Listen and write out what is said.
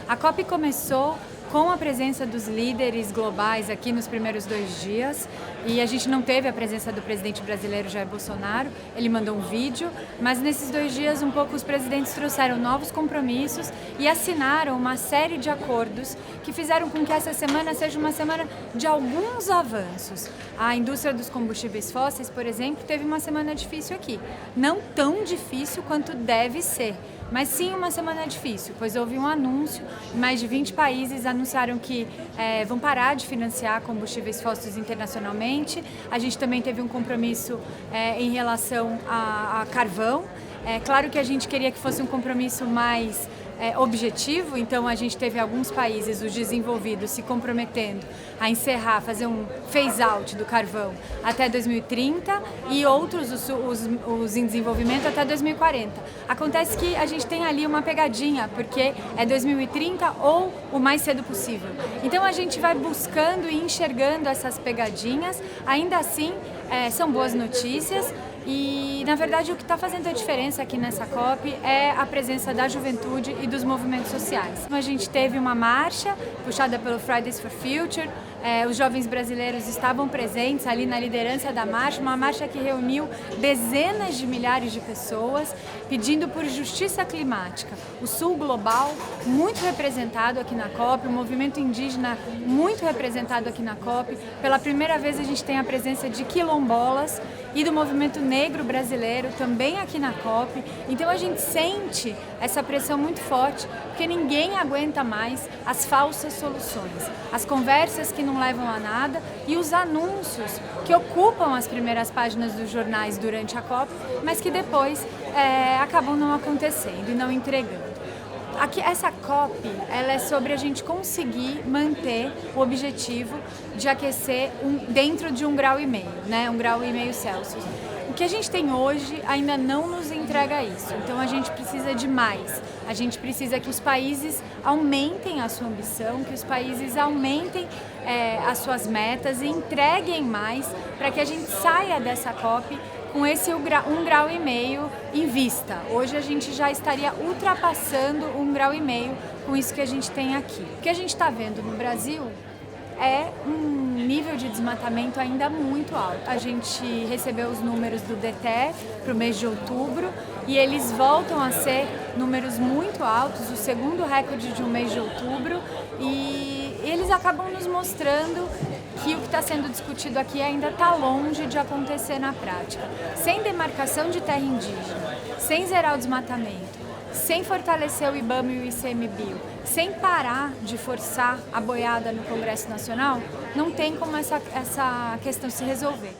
A COP começou com a presença dos líderes globais aqui nos primeiros 2 dias, e a gente não teve a presença do presidente brasileiro Jair Bolsonaro. Ele mandou um vídeo, mas nesses 2 dias um pouco os presidentes trouxeram novos compromissos e assinaram uma série de acordos que fizeram com que essa semana seja uma semana de alguns avanços. A indústria dos combustíveis fósseis, por exemplo, teve uma semana difícil aqui. Não tão difícil quanto deve ser, mas sim uma semana difícil, pois houve um anúncio, mais de 20 países anunciaram que vão parar de financiar combustíveis fósseis internacionalmente. A gente também teve um compromisso em relação a carvão. É claro que a gente queria que fosse um compromisso mais objetivo, então a gente teve alguns países, os desenvolvidos, se comprometendo a encerrar, fazer um phase-out do carvão até 2030 e outros, os em desenvolvimento, até 2040. Acontece que a gente tem ali uma pegadinha, porque é 2030 ou o mais cedo possível. Então a gente vai buscando e enxergando essas pegadinhas. Ainda assim, são boas notícias. E, na verdade, o que está fazendo a diferença aqui nessa COP é a presença da juventude e dos movimentos sociais. A gente teve uma marcha puxada pelo Fridays for Future. Os jovens brasileiros estavam presentes ali na liderança da marcha, uma marcha que reuniu dezenas de milhares de pessoas pedindo por justiça climática. O Sul Global, muito representado aqui na COP, o movimento indígena muito representado aqui na COP. Pela primeira vez a gente tem a presença de quilombolas e do movimento negro brasileiro também aqui na COP. Então a gente sente essa pressão muito forte, porque ninguém aguenta mais as falsas soluções, as conversas que não levam a nada e os anúncios que ocupam as primeiras páginas dos jornais durante a COP, mas que depois acabam não acontecendo e não entregando. Aqui, essa COP, ela é sobre a gente conseguir manter o objetivo de aquecer dentro de 1,5 graus, né? 1,5 graus Celsius. O que a gente tem hoje ainda não nos entrega isso, então a gente precisa de mais. A gente precisa que os países aumentem a sua ambição, que os países aumentem as suas metas e entreguem mais para que a gente saia dessa COP com esse 1,5 graus em vista. Hoje a gente já estaria ultrapassando 1,5 graus com isso que a gente tem aqui. O que a gente está vendo no Brasil é um nível de desmatamento ainda muito alto. A gente recebeu os números do DETE para o mês de outubro e eles voltam a ser números muito altos, o segundo recorde de um mês de outubro, e eles acabam nos mostrando que o que está sendo discutido aqui ainda está longe de acontecer na prática. Sem demarcação de terra indígena, sem zerar o desmatamento, sem fortalecer o IBAMA e o ICMBio, sem parar de forçar a boiada no Congresso Nacional, não tem como essa questão se resolver.